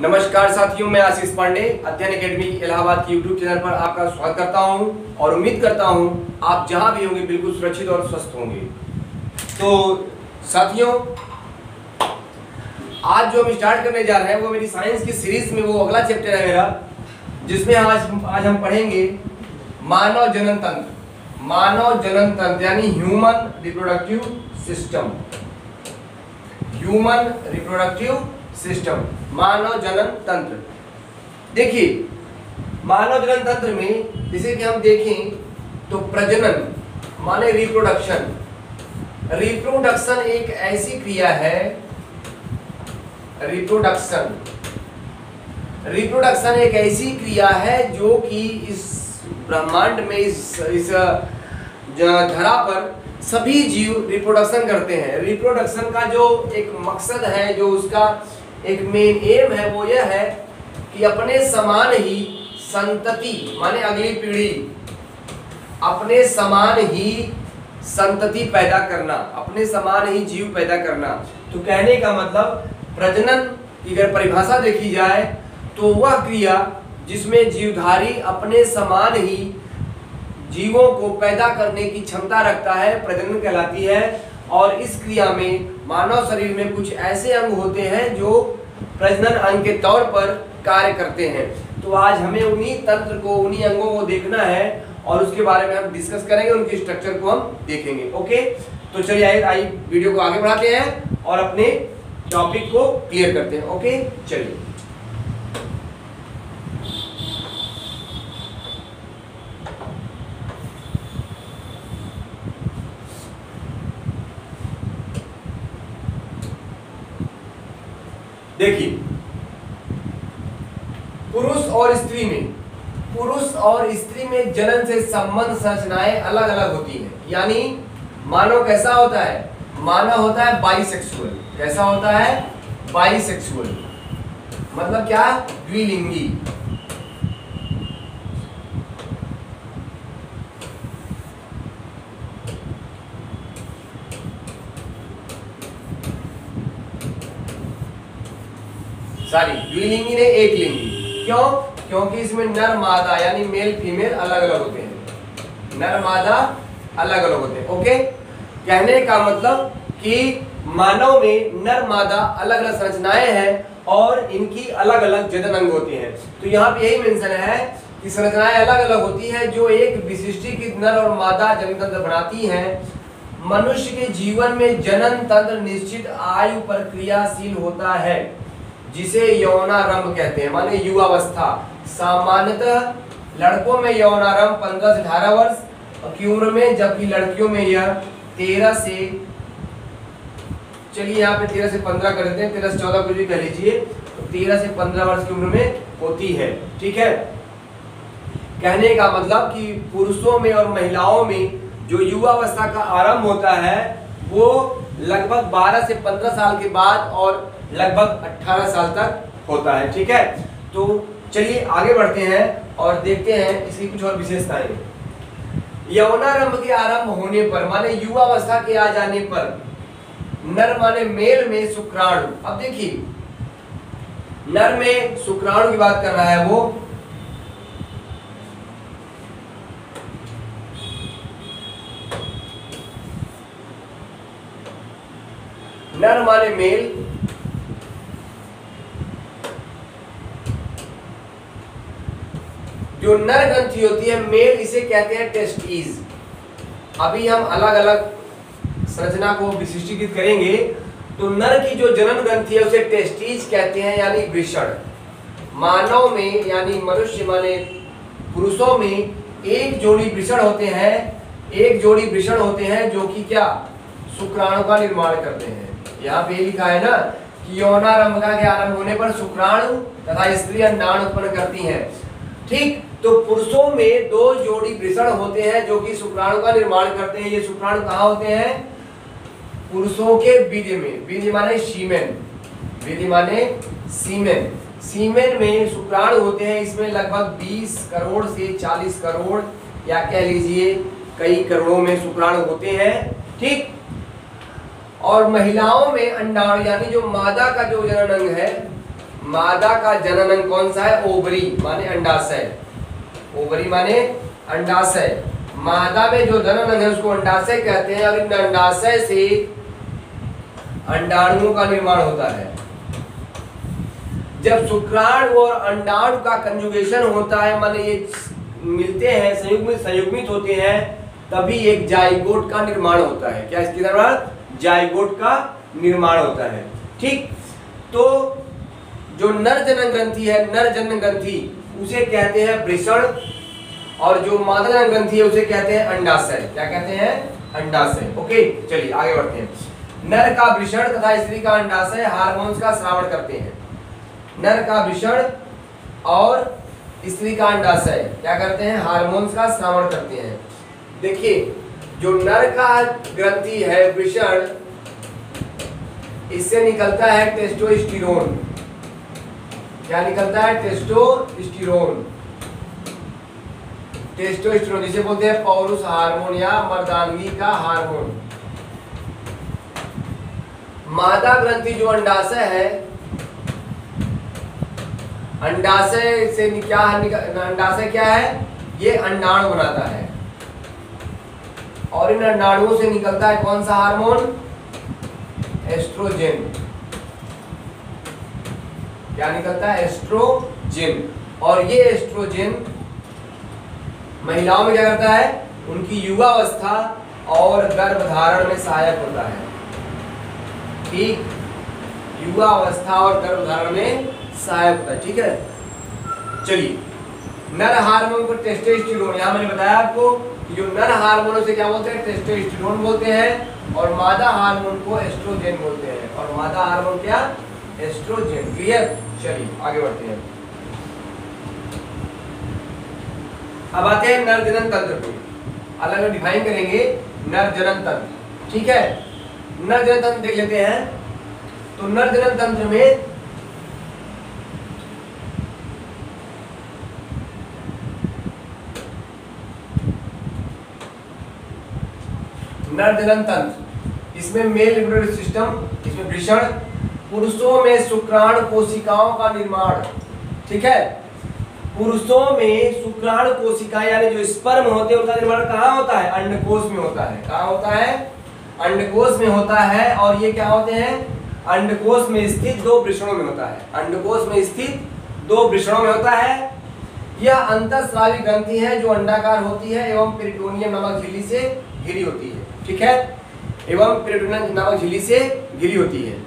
नमस्कार साथियों, मैं आशीष पांडे अध्ययन एकेडमी इलाहाबाद की यूट्यूब चैनल पर आपका स्वागत करता हूं और उम्मीद करता हूं आप जहां भी होंगे बिल्कुल सुरक्षित और स्वस्थ होंगे। तो साथियों, आज जो हम स्टार्ट करने जा रहे हैं वो मेरी साइंस की सीरीज में वो अगला चैप्टर है मेरा, जिसमें आज हम पढ़ेंगे मानव जनन तंत्र। मानव जनन तंत्र यानी human reproductive system. Human reproductive system, मानव जनन तंत्र। देखिए, मानव जनन तंत्र में जैसे कि हम देखें तो प्रजनन माने रिप्रोडक्शन। रिप्रोडक्शन एक ऐसी क्रिया है, रिप्रोडक्शन एक ऐसी क्रिया है जो कि इस ब्रह्मांड में इस धरा पर सभी जीव रिप्रोडक्शन करते हैं। रिप्रोडक्शन का जो एक मकसद है, जो उसका एक मेन एम है, वो यह है कि अपने समान ही संतति माने अगली पीढ़ी, अपने समान ही संतति पैदा करना, अपने समान ही जीव पैदा करना। तो कहने का मतलब प्रजनन की अगर परिभाषा देखी जाए तो वह क्रिया जिसमें जीवधारी अपने समान ही जीवों को पैदा करने की क्षमता रखता है, प्रजनन कहलाती है। और इस क्रिया में मानव शरीर में कुछ ऐसे अंग होते हैं जो प्रजनन अंग के तौर पर कार्य करते हैं। तो आज हमें उन्हीं तंत्र को, उन्हीं अंगों को देखना है और उसके बारे में हम डिस्कस करेंगे, उनके स्ट्रक्चर को हम देखेंगे। ओके, तो चलिए आइए वीडियो को आगे बढ़ाते हैं और अपने टॉपिक को क्लियर करते हैं। ओके, चलिए। देखिए, पुरुष और स्त्री में जनन से संबंध संरचनाएं अलग अलग होती हैं। यानी मानव कैसा होता है? मानव होता है बाइसेक्सुअल। कैसा होता है? बाइसेक्सुअल मतलब क्या? द्विलिंगी। द्विलिंगी ने एक लिंगी। क्यों? क्योंकि इसमें नर मादा यानी मेल फीमेल अलग अलग होते हैं। नर मादा अलग अलग होते हैं। ओके, कहने का मतलब कि मानव में नर मादा अलग अलग संरचनाएं हैं और इनकी अलग अलग जनन अंग होते हैं। तो यहाँ पे यही मेंशन है कि संरचनाएं अलग अलग होती हैं जो एक विशिष्टीकृत नर और मादा जनन तंत्र बनाती हैं। मनुष्य के जीवन में जनन तंत्र निश्चित आयु पर क्रियाशील होता है, जिसे यौनारंभ कहते हैं, माने युवावस्था। सामान्यतः लड़कों में यौनारंभ 15 से 18 वर्ष की उम्र में, जबकि लड़कियों में यह 13 से, चलिए यहाँ पे 13 से 15 कर देते हैं, 13 से 14 कुछ भी कह लीजिए, तो 13 से 15 वर्ष की उम्र में होती है। ठीक है, कहने का मतलब कि पुरुषों में और महिलाओं में जो युवावस्था का आरंभ होता है वो लगभग 12 से 15 साल के बाद और लगभग 18 साल तक होता है। ठीक है, तो चलिए आगे बढ़ते हैं और देखते हैं इसकी कुछ और विशेषताएं। यौनारंभ के आरंभ होने पर माने युवावस्था के आ जाने पर नर माने मेल में शुक्राणु। अब देखिए, नर में शुक्राणु की बात कर रहा है वो। नर माने मेल, जो नर ग्रंथि होती है मेल, इसे कहते हैं टेस्टिस। अभी हम अलग अलग संरचना को विशिष्टीकृत करेंगे। तो नर की जो जनन ग्रंथि है उसे टेस्टिस कहते हैं, यानी वृषण। मानव में यानी मनुष्य माने पुरुषों में एक जोड़ी वृषण होते हैं, जो कि क्या? शुक्राणु का निर्माण करते हैं। यहाँ पे लिखा है ना कि यौनारंभ के आरंभ होने पर शुक्राणु तथा स्त्री अंडाणु उत्पन्न करती हैं। ठीक, तो पुरुषों में 2 जोड़ी वृषण होते हैं जो कि शुक्राणु का निर्माण करते हैं। ये शुक्राणु कहाँ होते हैं? पुरुषों के बीज में। बीज माने सीमेन, बीज माने सीमेन। सीमेन में शुक्राणु होते हैं। इसमें लगभग 20 करोड़ से 40 करोड़ या कह लीजिए कई करोड़ों में शुक्राणु होते हैं। ठीक, और महिलाओं में अंडाणु यानी जो मादा का जो जनन अंग है मादा का जनन अंग कौन सा है? ओवरी माने अंडाशय, ओवरी माने अंडाशय। मादा में जो जनन अंग है उसको अंडाशय कहते हैं, और इन अंडाशय से अंडाणुओं का निर्माण होता है। जब शुक्राणु और अंडाणु का कंजुगेशन होता है, माने ये मिलते हैं, संयुग्मित होते हैं, तभी एक जाइगोट का निर्माण होता है। क्या इसके निर्माण? जाइगोट का निर्माण होता है। ठीक, तो जो नर जनन ग्रंथि है, नर जनन ग्रंथि, उसे कहते हैं वृषण, और जो मादा जनन ग्रंथि है उसे कहते हैं अंडाशय। क्या कहते हैं? अंडाशय। ओके, चलिए आगे बढ़ते हैं। नर का वृषण तथा स्त्री का अंडाशय हार्मोन्स का स्रावण करते हैं। नर का वृषण और स्त्री का अंडाशय क्या करते हैं? हार्मोन्स का स्रावण करते हैं। देखिए, जो नर का ग्रंथि है वृषण, इससे निकलता है टेस्टोस्टेरोन। क्या निकलता है? टेस्टोस्टेरोन। टेस्टोस्टेरोन जिसे बोलते हैं पौरुष हार्मोन या मर्दानगी का हार्मोन। मादा ग्रंथि जो अंडाशय है, अंडाशय से क्या अंडाशय क्या है? ये अंडाणु बनाता है, और इन अंडाणुओं से निकलता है कौन सा हार्मोन? एस्ट्रोजन। क्या निकलता है? एस्ट्रोजन। और ये एस्ट्रोजन महिलाओं में क्या करता है? उनकी युवावस्था और गर्भधारण में सहायक होता है। ठीक, युवावस्था और गर्भधारण में सहायक होता है। ठीक है, चलिए, नर हार्मोन को टेस्टोस्टेरोन, यहां मैंने बताया आपको कि जो नर हार्मोन से क्या बोलते हैं? टेस्टोस्टेरोन बोलते हैं, और मादा हार्मोन को एस्ट्रोजन बोलते हैं। और मादा हार्मोन क्या? एस्ट्रोजन। क्लियर? चलिए आगे बढ़ते हैं। अब आते हैं नर जनन तंत्र को, अलग अलग डिफाइन करेंगे। नर जनन तंत्र, ठीक है, नर जनन तंत्र देख लेते हैं। तो नर जनन तंत्र में नर जनन तंत्र, इसमें मेल रिप्रोडक्टिव सिस्टम, इसमें वृषण, पुरुषों में शुक्राणु कोशिकाओं का निर्माण। ठीक है, पुरुषों में शुक्राणु कोशिकाएं यानी जो स्पर्म होते हैं उनका निर्माण कहाँ होता है? अंडकोश में होता है। कहाँ होता है? अंडकोश में होता है। और ये क्या होते हैं? अंडकोश में स्थित दो वृषणों में होता है। अंडकोश में स्थित दो वृषणों में होता है। यह अंतःस्रावी ग्रंथि है जो अंडाकार होती है एवं पेरिटोनियम नामक झिल्ली से घिरी होती है। ठीक है, एवं पेरिटोनियम नामक झिल्ली से घिरी होती है।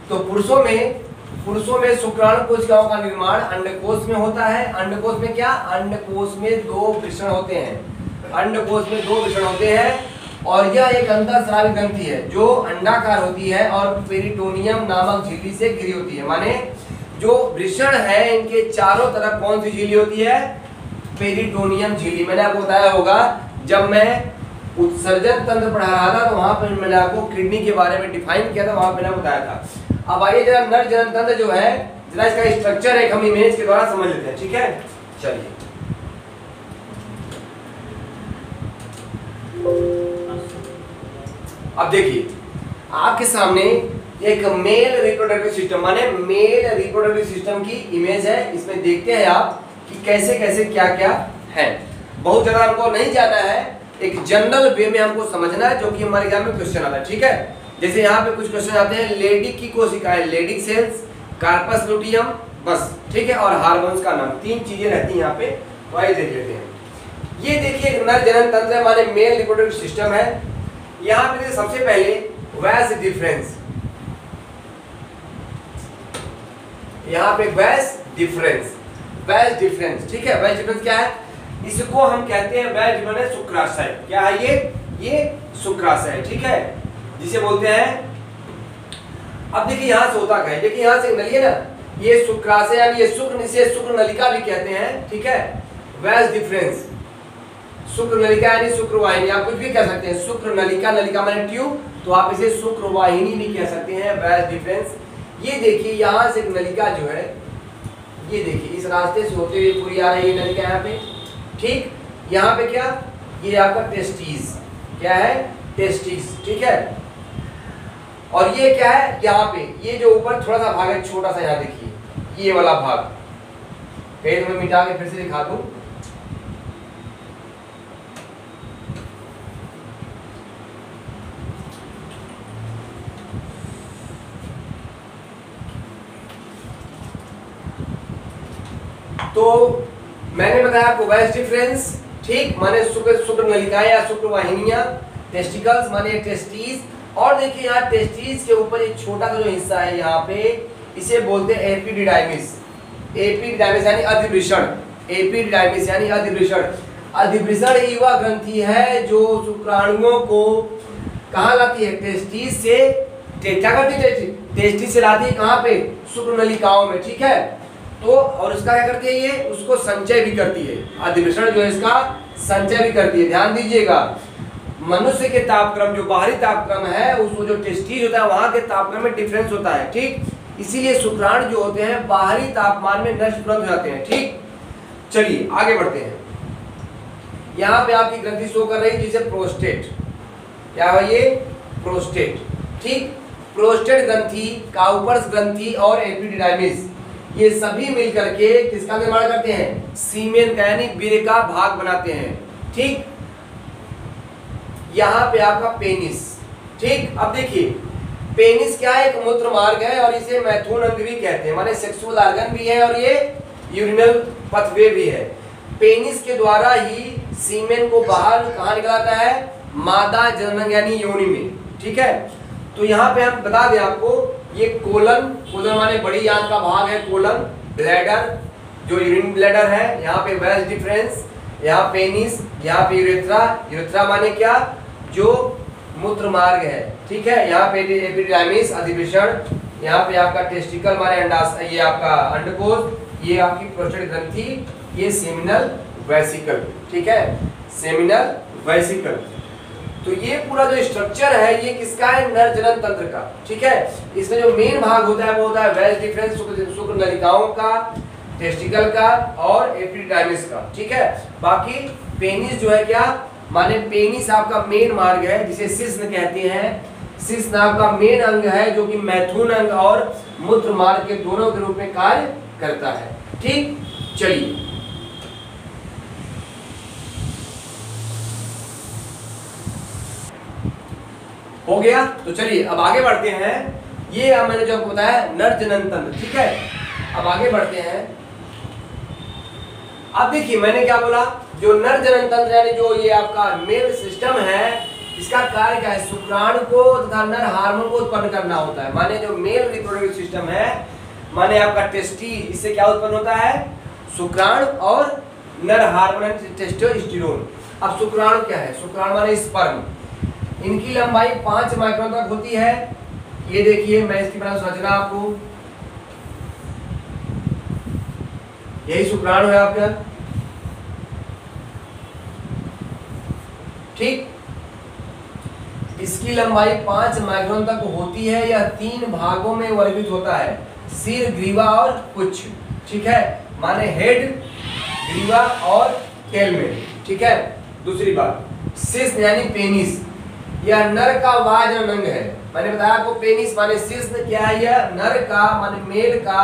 तो पुरुषों में शुक्राणु कोशिकाओं का निर्माण अंडकोश में होता है। अंडकोश में क्या? अंडकोश में दो वृषण होते हैं। अंडकोश में दो वृषण होते हैं, और यह एक अंतःस्रावी ग्रंथि है जो अंडाकार होती है और पेरिटोनियम नामक झिल्ली से घिरी होती है। माने जो वृषण है इनके चारों तरफ कौन सी झिल्ली होती है? पेरिटोनियम झिल्ली। मैंने आपको बताया होगा जब मैं उत्सर्जन तंत्र पढ़ा रहा था तो वहां पर मैंने आपको किडनी के बारे में डिफाइन किया था, वहां मैंने बताया था। अब आइए जरा नर जनन तंत्र जो है जरा इसका स्ट्रक्चर एक हम इमेज के द्वारा समझ लेते हैं। ठीक है, चलिए अब देखिए आपके सामने एक मेल रिप्रोडक्टिव सिस्टम माने मेल रिप्रोडक्टिव सिस्टम की इमेज है। इसमें देखते हैं आप कि कैसे कैसे क्या क्या है। बहुत ज्यादा हमको नहीं जाना है, एक जनरल वे में हमको समझना है जो कि हमारे एग्जाम में क्वेश्चन आता है। ठीक है, जैसे यहाँ पे कुछ क्वेश्चन आते हैं, लेडिक की कोशिकाएं, लेडिक सेल्स, कार्पस लुटियम, बस ठीक है, और हार्मोन्स का नाम, तीन चीजें रहती हैं यहाँ पे। तो आइए देख लेते हैं। ये देखिए नर जनन तंत्र हमारे मेल रिप्रोडक्टिव सिस्टम है। यहाँ पे सबसे पहले वैस डिफरेंस, यहाँ पे वैस डिफरेंस, वैस डिफरेंस, ठीक है। वैस डिफरेंस क्या है? इसको हम कहते हैं वैस डिफरेंस शुक्राशय। क्या है ये शुक्राशय है, ठीक है, जिसे बोलते हैं। अब देखिए यहाँ से होता क्या है, देखिए यहाँ से नलिए ना, ये शुक्राशय यानी ये शुक्र, इसे शुक्र नलिका भी कहते हैं। ठीक है, वैस डिफरेंस, शुक्र नलिका यानी शुक्र वाहिनी, आप कुछ भी कह सकते हैं। शुक्र नलिका, नलिका माने ट्यूब, तो आप इसे शुक्र वाहिनी भी कह सकते हैं। वैस डिफरेंस, ये देखिए यहाँ से एक नलिका जो है, ये देखिए इस रास्ते से होते हुए पूरी आ रही है नलिका यहाँ पे। ठीक, यहाँ पे क्या, ये आपका टेस्टिस, क्या है, टेस्टिस, ठीक है। और ये क्या है, यहाँ पे ये जो ऊपर थोड़ा सा भाग है छोटा सा, यहाँ देखिए ये वाला भाग, कहीं तो मैं मिटा के फिर से दिखा दूं। तो मैंने बताया आपको वैस डिफरेंस, ठीक, माने शुक्र नलिकाएं या शुक्र वाहिनियां, टेस्टिकल्स माने टेस्टिस, और देखिए यहाँ टेस्टिस के ऊपर एक छोटा सा जो हिस्सा है यहाँ पे, इसे बोलते हैं एपिडिडाइमिस। एपिडिडाइमिस यानी अधिवृषण, एपिडिडाइमिस यानी अधिवृषण। अधिवृषण ही वह ग्रंथि है जो शुक्राणुओं को कहाँ लाती है, टेस्टिस से, क्या करती है, टेस्टिस से लाती है कहाँ पे, शुक्र नलिकाओं में, ठीक है। तो और उसका क्या करती है, ये उसको संचय भी करती है, अधिवृषण जो है इसका संचय भी करती है। ध्यान दीजिएगा, मनुष्य के तापक्रम, जो बाहरी तापक्रम है, उसको जो टेस्टिस होता है वहां के तापक्रम में डिफरेंस होता है, ठीक, इसीलिए शुक्राणु जो होते हैं बाहरी तापमान में नष्ट तुरंत हो जाते हैं, ठीक। चलिए आगे बढ़ते हैं। यहाँ पे आपकी ग्रंथि शो कर रही है जिसे प्रोस्टेट, क्या है ये, प्रोस्टेट, ठीक। प्रोस्टेट ग्रंथि, काउपर्स ग्रंथि और एपिडिडाइमिस, ये सभी मिलकर के किसका निर्माण करते हैं, सीमेन का यानी वीर्य का भाग बनाते हैं, ठीक। यहाँ पे आपका पेनिस, ठीक। अब देखिए पेनिस क्या है, एक मूत्र मार्ग है और इसे मैथुन अंग भी कहते हैं, माने सेक्सुअल ऑर्गन भी है और ये यूरिनल पथवे भी है। पेनिस के द्वारा ही सीमेन को बाहर कहाँ निकलाता है, मादा जननांग यानी योनि में, ठीक है। तो यहाँ पे हम बता दें आपको, ये कोलन, कोलन माने बड़ी आंत का भाग है कोलन, ब्लैडर जो यूरिन ब्लैडर है, यहाँ पे वेस डिफरेंस, यहाँ पेनिस, यहाँ पे यूरेथ्रा, यूरेथ्रा माने क्या, जो मूत्र मार्ग है, ठीक है। यहाँ पे एपिडिडाइमिस अधिवृषण, यहाँ पे आपका टेस्टिकल माने अंडाशय, ये आपका अंडकोश, ये आपकी प्रोस्टेट ग्रंथि, ये सेमिनल वेसिकल, ठीक है, सेमिनल वेसिकल। तो ये पूरा जो स्ट्रक्चर है ये किसका है, नर जनन तंत्र का, ठीक है। इसमें जो मेन भाग होता है वो होता है वेस डिफरेंस, शुक्र नलिकाओं का, टेस्टिकल का और एपिडिडाइमिस का, ठीक है। बाकी पेनिस जो है क्या, माने पेनिस आपका मेन मार्ग है जिसे शिश्न कहते हैं, शिश्न आपका मेन अंग है जो कि मैथुन अंग और मूत्र मार्ग के दोनों के रूप में कार्य करता है, ठीक। चलिए हो गया, तो चलिए अब आगे बढ़ते हैं। ये मैंने जो आपको बताया नर जनन तंत्र, ठीक है। अब आगे बढ़ते हैं। अब देखिए मैंने क्या बोला, जो नर जनन तंत्र यानी जो ये आपका मेल सिस्टम है, इसका कार्य क्या है, शुक्राणु को तथा नर हार्मोन को उत्पन्न करना होता है। माने जो मेल रिप्रोडक्टिव सिस्टम है, माने आपका टेस्टिस, इससे क्या उत्पन्न होता है, शुक्राणु और नर हार्मोन टेस्टोस्टेरोन। अब शुक्राणु क्या है, शुक्राणु माने स्पर्म, इनकी लंबाई 5 माइक्रोन तक होती है। ये देखिए मैं इसकी बना संरचना आपको, यही शुक्राणु है आपका, ठीक। इसकी लंबाई 5 माइक्रोन तक होती है। यह 3 भागों में वर्गीकृत होता है, सिर, ग्रीवा और पुच्छ, ठीक है, माने हेड, ग्रीवा और टेल में, ठीक है। दूसरी बात, शिश्न यानी पेनिस, यह नर का वाजन अंग है। मैंने बताया आपको पेनिस माने शिश्न क्या है, यह नर का माने मेल का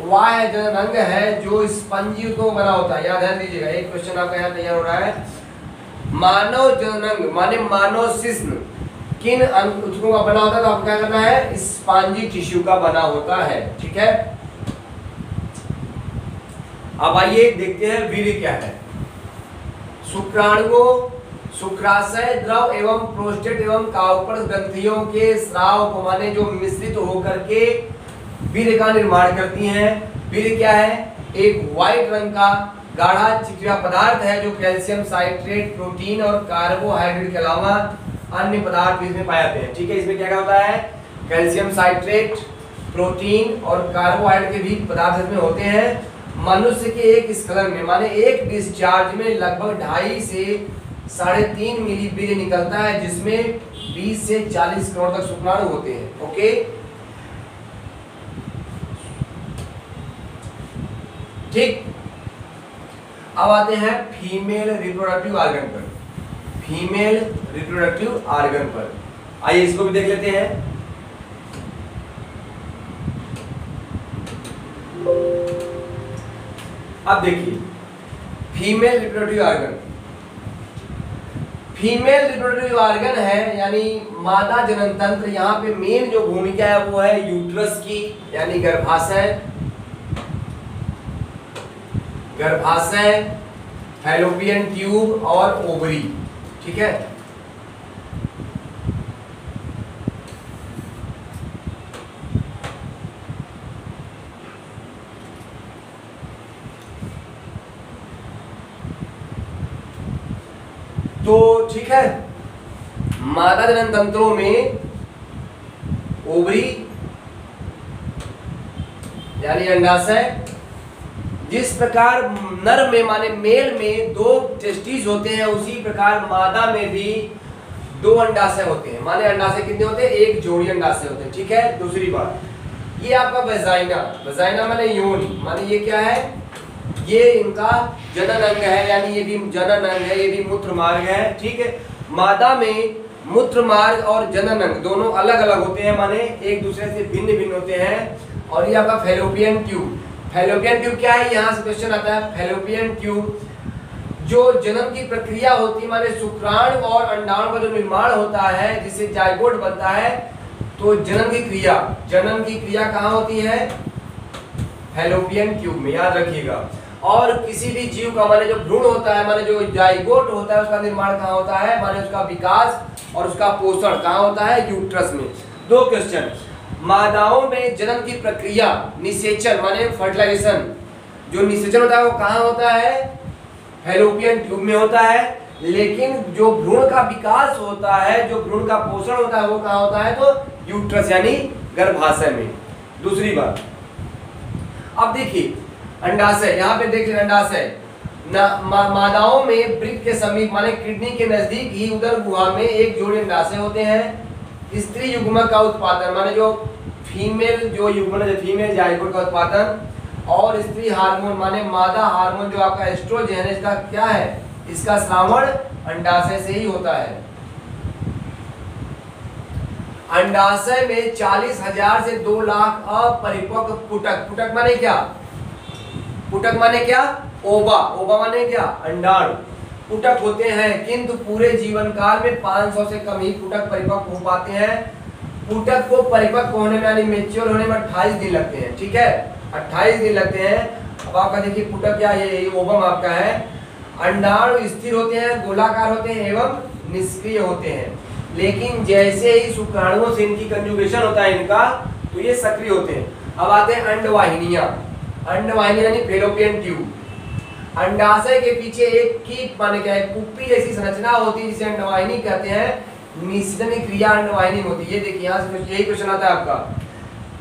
वाजन अंग है जो स्पंजी को बना होता है। याद ध्यान दीजिएगा, एक क्वेश्चन आपका यहाँ तैयार हो रहा है, मानव जननांग माने मानव शिश्न किन ऊतकों का बना होता है, तो आपको क्या करना है, स्पंजी टिश्यू का बना होता है, ठीक है। अब आइए देखते हैं वीर्य क्या है। शुक्राणुओं, शुक्राशय द्रव एवं प्रोस्टेट एवं काउपर्स ग्रंथियों के स्राव को माने जो मिश्रित होकर के वीर्य का निर्माण करती हैं। वीर्य क्या है, एक व्हाइट रंग का गाढ़ा चिकचिका पदार्थ है जो कैल्शियम साइट्रेट, प्रोटीन और कार्बोहाइड्रेट के अलावा अन्य पदार्थ भी इसमें पाए जाते हैं, ठीक है। इसमें क्या क्या होता है, कैल्शियम साइट्रेट, प्रोटीन और कार्बोहाइड्रेट के भी पदार्थ इसमें होते हैं। मनुष्य के एक स्खलन में माने एक डिस्चार्ज में लगभग 2.5 से 3.5 मिली वीर्य निकलता है, जिसमें 20 से 40 करोड़ तक शुक्राणु होते हैं, ओके। ठीक, अब आते हैं फीमेल रिप्रोडक्टिव ऑर्गन पर। फीमेल रिप्रोडक्टिव ऑर्गन पर। आइए इसको भी देख लेते हैं। अब देखिए female reproductive organ, female reproductive organ है यानी मादा जनन तंत्र। यहाँ पे मेन जो भूमिका है वो है यूट्रस की, यानी गर्भाशय, गर्भाशय, फैलोपियन ट्यूब और ओवरी। ठीक है, तो ठीक है, मादा जनन तंत्रों में ओवरी यानी अंडाशय, जिस प्रकार नर में माने मेल में 2 टेस्टिस होते हैं, उसी प्रकार मादा में भी 2 अंडाशय होते हैं। माने अंडाशय कितने होते हैं? 1 जोड़ी अंडाशय होते हैं। ठीक है, दूसरी बात, ये आपका वेजाइना, वेजाइना माने योनि, माने ये क्या है? ये इनका जनन अंग है, यानी ये भी जनन अंग है, ये भी मूत्र मार्ग है। ठीक है, मादा में मूत्र मार्ग और जनन अंग दोनों अलग अलग होते हैं, माने एक दूसरे से भिन्न भिन्न होते हैं। और ये आपका फैलोपियन ट्यूब, फैलोपियन ट्यूब क्या है? यहाँ से क्वेश्चन आता है। फैलोपियन ट्यूब जो जन्म की प्रक्रिया होती है, माने शुक्राणु और अंडाणु का जो निर्माण होता है जिससे जाइगोट बनता है, तो जन्म की क्रिया कहाँ होती है? फैलोपियन ट्यूब में, याद रखिएगा। और किसी भी जीव का माने जो भ्रूण होता है, माने जो जाइगोट होता है, उसका निर्माण कहाँ होता है? माने उसका विकास और उसका पोषण कहाँ होता है? यूट्रस में। 2 क्वेश्चन, मादाओं में जन्म की प्रक्रिया निषेचन माने फर्टिलाइजेशन, जो निषेचन होता है वो कहाँ होता है? फैलोपियन ट्यूब में होता है। लेकिन जो भ्रूण का विकास होता है, जो भ्रूण का पोषण होता है, वो कहाँ होता है? तो यूट्रस यानी गर्भाशय में। दूसरी बात, अब देखिए अंडाशय, यहाँ पे देखिए अंडाशय मादाओं में वृक्क के समीप माने किडनी के नजदीक ही उदर गुहा में 1 जोड़ी अंडाशय होते हैं। स्त्री युग्मक का उत्पादन माने जो फीमेल जो युग्मन, फीमेल जाइगोट का उत्पादन, और स्त्री हार्मोन माने मादा हार्मोन जो आपका एस्ट्रोजन है, इसका क्या है? इसका श्रावण अंडाशय से ही होता है। अंडाशय में 40,000 से 2 लाख अपरिपक्व पुटक, पुटक माने क्या? पुटक माने क्या? ओवा, ओवा माने क्या? अंडाणु। पुटक होते हैं, किंतु पूरे जीवन काल में 500 से कम ही पुटक परिपक्व हो पाते हैं। पुटक को परिपक्व होने में यानी मेच्योर होने में 28 दिन लगते हैं। ठीक है, 28 दिन लगते हैं। अब आपका देखिए पुटक क्या, ये ओवम आपका है। अंडाणु स्थिर होते हैं, गोलाकार होते हैं एवं निष्क्रिय होते हैं। लेकिन जैसे ही शुक्राणुओं से इनकी कंजुगेशन होता है इनका, तो ये सक्रिय होते हैं। अब आते हैं अंडवाहिनियां, अंडवाहिनी यानी फैलोपियन ट्यूब। अंडाशय के पीछे एक कीट माने क्या है? कुप्पी जैसी संरचना होती है जिसे अंडवाहिनी कहते हैं। निषेचन की क्रिया अंडवाहिनी में होती है। ये देखिए यहाँ से यही क्वेश्चन आता है आपका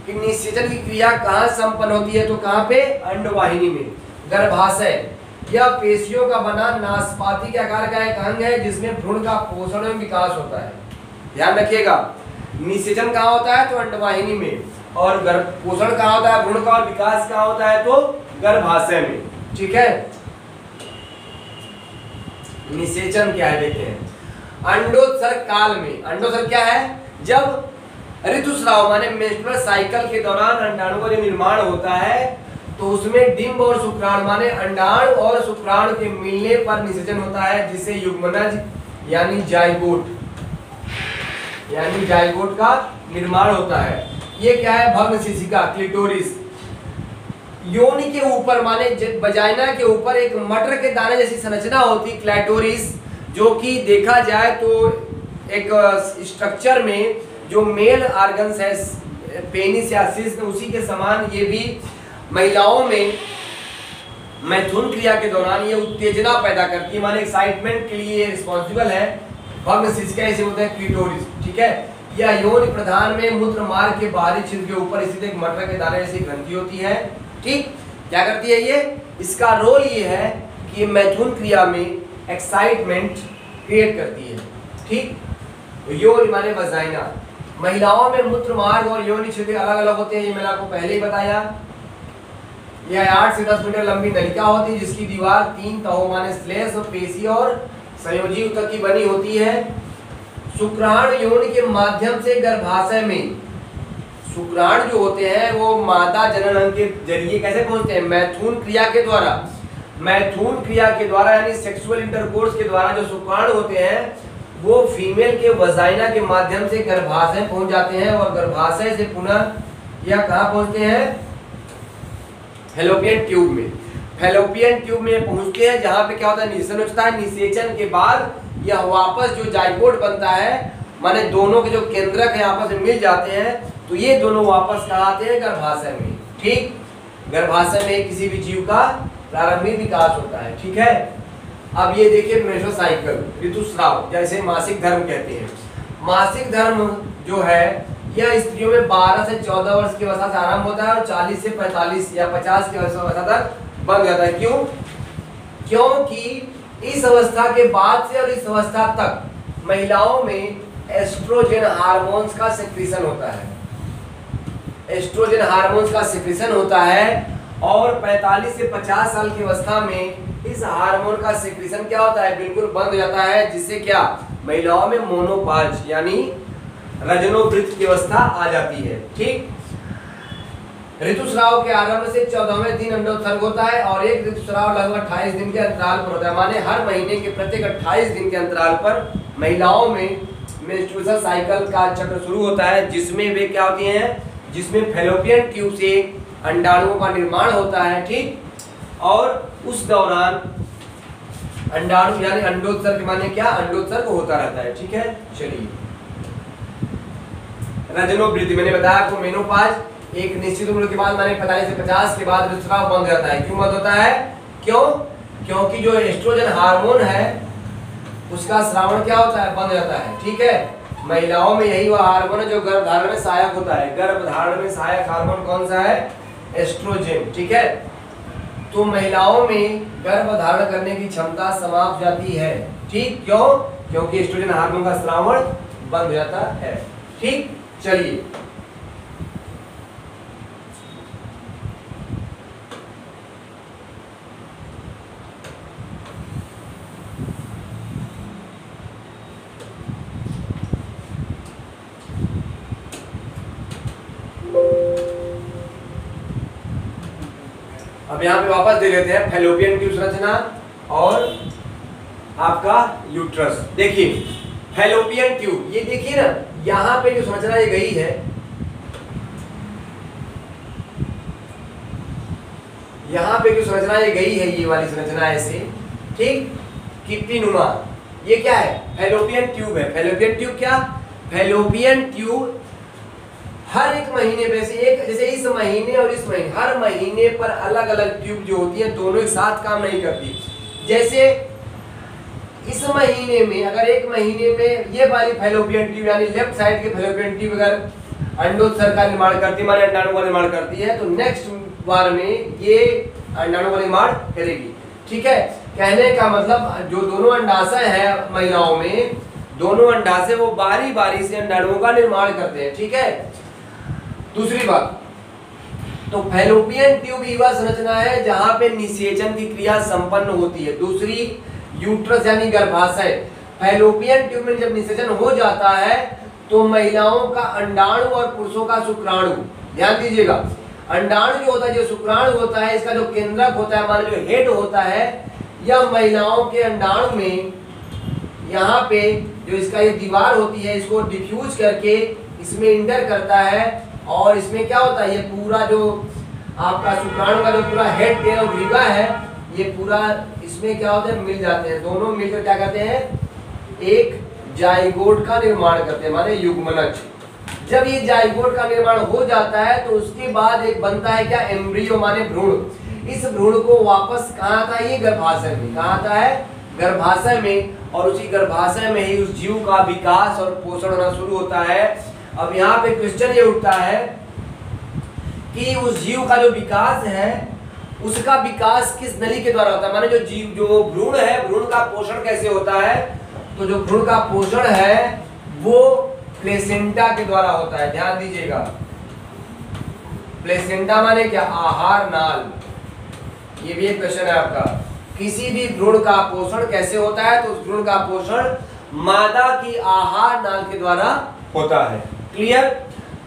कि निषेचन की क्रिया कहाँ संपन्न होती है? तो कहाँ पे? अंडवाहिनी में। गर्भाशय यह पेशियों का बना नाशपाती के आकार का एक अंग है जिसमें भ्रूण का पोषण एवं विकास होता है। ध्यान रखिएगा, निषेचन कहाँ होता है? तो अंडवाहिनी में। और पोषण कहाँ होता है? भ्रूण का, और विकास कहाँ होता है? तो गर्भाशय में। ठीक है, निषेचन क्या है देखते हैं। अंडोत्सर्ग काल में, अंडोत्सर्ग क्या है? जब ऋतुस्राव माने मेंस्ट्रुअल साइकिल के दौरान अंडाणु का जो निर्माण होता है, तो उसमें डिंब और शुक्राणु माने अंडाणु और शुक्राणु के मिलने पर निषेचन होता है, जिससे युग्मनज यानी जाइगोट का निर्माण होता है। ये क्या है? भग्न शिशिका, क्लिटोरिस। योनि के ऊपर माने वजाइना के ऊपर एक मटर के दाने जैसी संरचना होती, क्लैटोरिस, जो कि देखा जाए तो एक स्ट्रक्चर में जो मेल ऑर्गन्स है पेनिस या सिस, उसी के समान ये भी महिलाओं में मैथुन क्रिया के दौरान ये उत्तेजना पैदा करती है, माने एक्साइटमेंट के लिए रिस्पॉन्सिबल है। भग्न शिशिका इसे बोलते हैं क्लिटोरिस। ठीक है, यह योनि प्रधान में मूत्र मार्ग के बाहरी छिद्र के ऊपर स्थित एक मटर के दाने जैसी ग्रंथि होती है। ठीक, क्या करती है ये? इसका रोल ये है कि मैथुन क्रिया में एक्साइटमेंट क्रिएट करती है। ठीक, योनि माने वजाइना। महिलाओं में मूत्र मार्ग और योनि छिद्र अलग अलग होते हैं, ये मैंने आपको पहले ही बताया। यह 8 से 10 मीटर लंबी नलिका होती है जिसकी दीवार 3 तहों माने स्लेश और पेशी और संयोजी ऊतक की बनी होती है। शुक्राणु यौन के माध्यम से गर्भाशय में, शुक्राणु जो होते हैं वो मादा जनन के जरिए कैसे पहुंचते हैं? मैथुन क्रिया के द्वारा। मैथुन क्रिया के द्वारा यानी सेक्सुअल इंटरकोर्स के द्वारा जो शुक्राणु होते हैं वो फीमेल के वजाइना के माध्यम से गर्भाशय पहुंच जाते हैं और गर्भाशय से पुनः यह कहाँ पहुंचते हैं? फैलोपियन ट्यूब में। फैलोपियन ट्यूब में पहुंचते हैं जहां पे क्या होता है? निषेचन होता है। निषेचन के बाद यह वापस जो जाइगोट बनता है, माने दोनों के जो केंद्रक है आपस में मिल जाते हैं, तो ये दोनों वापस कहाँ आते हैं? गर्भाशय में। ठीक, गर्भाशय में किसी भी जीव का प्रारंभिक विकास होता है। ठीक है, अब ये देखिए मेसोसाइकिल, ऋतुस्राव, जैसे मासिक धर्म कहते हैं। मासिक धर्म जो है यह स्त्रियों में 12 से 14 वर्ष की अवस्था से आरंभ होता है और 40 से 45 या 50 की अवस्था तक बंद जाता है। क्यों? क्योंकि इस अवस्था के बाद से और इस अवस्था तक महिलाओं में एस्ट्रोजन हार्मोन्स का सेक्रेशन होता है। एस्ट्रोजन हार्मोन्स का सेक्रेशन होता है और 45 से 50 साल की अवस्था में इस हार्मोन का सेक्रेशन क्या होता है? बिल्कुल बंद हो जाता है, जिससे क्या महिलाओं में मोनोपाज यानी रजनोवृत्ति की अवस्था आ जाती है। ठीक, ऋतुस्राव के आरंभ से 14वें दिन अंडोत्सर्ग होता है और एक ऋतुस्राव लगभग 28 दिन के अंतराल पर होता है। माने हर महीने के प्रत्येक 28 दिन के अंतराल पर महिलाओं में मेंस्ट्रुअल साइकिल का चक्र शुरू होता है, जिसमें वे क्या होती हैं? जिसमें फैलोपियन ट्यूब से अंडाणुओं का निर्माण होता है। ठीक, और उस दौरान अंडाणु यानी अंडोत्सर्ग माने क्या? अंडोत्सर्ग होता रहता है। ठीक है, चलिए रजनोवृत्ति मैंने बताया आपको। मेनोपाज एक निश्चित उम्र के बाद माने 45 से 50 के बाद ऋतुस्राव बंद हो जाता है। क्यों बंद होता है? क्यों? क्योंकि जो एस्ट्रोजन हार्मोन है उसका स्रावण क्या होता है? बंद हो जाता है। ठीक है, महिलाओं में यही वह हार्मोन है जो गर्भधारण में सहायक होता है। गर्भधारण में सहायक हार्मोन कौन सा है? एस्ट्रोजन। ठीक है, तो महिलाओं में गर्भधारण करने की क्षमता समाप्त हो जाती है। ठीक, क्यों? क्योंकि एस्ट्रोजन हार्मोन का स्रावण बंद हो जाता है। ठीक, चलिए अब यहाँ पे वापस दे लेते हैं फैलोपियन ट्यूब संरचना और आपका यूट्रस। देखिए फैलोपियन ट्यूब, ये देखिए ना यहाँ पे जो संरचना ये गई है, यहाँ पे जो संरचना ये गई है, ये वाली संरचना ऐसे, ठीक, किप्पी नुमा, ये क्या है? फैलोपियन ट्यूब है। फैलोपियन ट्यूब क्या? फैलोपियन ट्यूब हर एक महीने पे से एक, जैसे इस महीने और इस महीने, हर महीने पर अलग अलग ट्यूब जो होती है दोनों एक साथ काम नहीं करती। जैसे इस महीने में, अगर एक महीने में ये वाली फैलोपियन ट्यूब यानी लेफ्ट साइड की फैलोपियन ट्यूब अगर अंडोत्सर्ग का निर्माण करती है, माने अंडाणु का निर्माण करती है, तो नेक्स्ट बार में ये अंडाणु का निर्माण करेगी। ठीक है, कहने का मतलब जो दोनों अंडाशय है महिलाओं में, दोनों अंडाशय वो बारी बारी से अंडाणुओं का निर्माण करते हैं। ठीक है, दूसरी बात, तो फैलोपियन ट्यूब युवा संरचना है जहां पे निषेचन की क्रिया संपन्न होती है। दूसरी यूट्रस यानी गर्भाशय। फैलोपियन ट्यूब में जब निषेचन हो जाता है तो महिलाओं का अंडाणु और पुरुषों का शुक्राणु, ध्यान दीजिएगा, अंडाणु जो होता है, जो शुक्राणु होता है, इसका जो केंद्रक होता है, मान लो हेड होता है, यह महिलाओं के अंडाणु में यहाँ पे जो इसका ये दीवार होती है, इसको डिफ्यूज करके इसमें इंटर करता है और इसमें क्या होता है, ये पूरा जो आपका शुक्राणु का जो पूरा हेड टेल और ग्रीवा है, ये पूरा इसमें क्या होता है, मिल जाते हैं। दोनों मिलकर क्या करते हैं, एक जाइगोट का निर्माण करते हैं, माने युग्मनज। जब ये जाइगोट का निर्माण हो जाता है तो उसके बाद एक बनता है क्या, एम्ब्रियो माने भ्रूण। इस भ्रूण को वापस कहाँ आता है, ये गर्भाशय में। कहाँ आता है, गर्भाशय में। और उसी गर्भाशय में ही उस जीव का विकास और पोषण होना शुरू होता है। अब यहाँ पे क्वेश्चन ये उठता है कि उस जीव का जो विकास है, उसका विकास किस नली के द्वारा होता है, माने जो जीव, जो भ्रूण है, भ्रूण का पोषण कैसे होता है, तो जो भ्रूण का पोषण है वो प्लेसेंटा के द्वारा होता है। ध्यान दीजिएगा, प्लेसेंटा माने क्या, आहार नाल। ये भी एक क्वेश्चन है आपका, किसी भी भ्रूण का पोषण कैसे होता है, तो उस भ्रूण का पोषण मादा की आहार नाल के द्वारा होता है। क्लियर?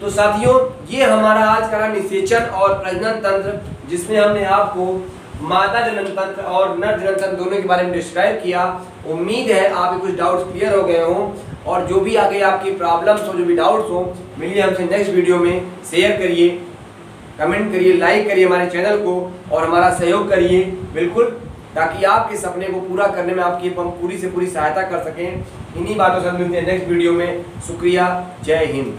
तो साथियों, ये हमारा आज का निषेचन और प्रजनन तंत्र, जिसमें हमने आपको मादा जनन तंत्र और नर जनन तंत्र दोनों के बारे में डिस्क्राइब किया। उम्मीद है आपके कुछ डाउट्स क्लियर हो गए हों, और जो भी आगे आपकी प्रॉब्लम्स हो, जो भी डाउट्स हो, मिलिए हमसे नेक्स्ट वीडियो में। शेयर करिए, कमेंट करिए, लाइक करिए हमारे चैनल को और हमारा सहयोग करिए बिल्कुल, ताकि आपके सपने को पूरा करने में आपकी हम पूरी से पूरी सहायता कर सकें। इन्हीं बातों से हम मिलते हैं नेक्स्ट वीडियो में। शुक्रिया, जय हिंद।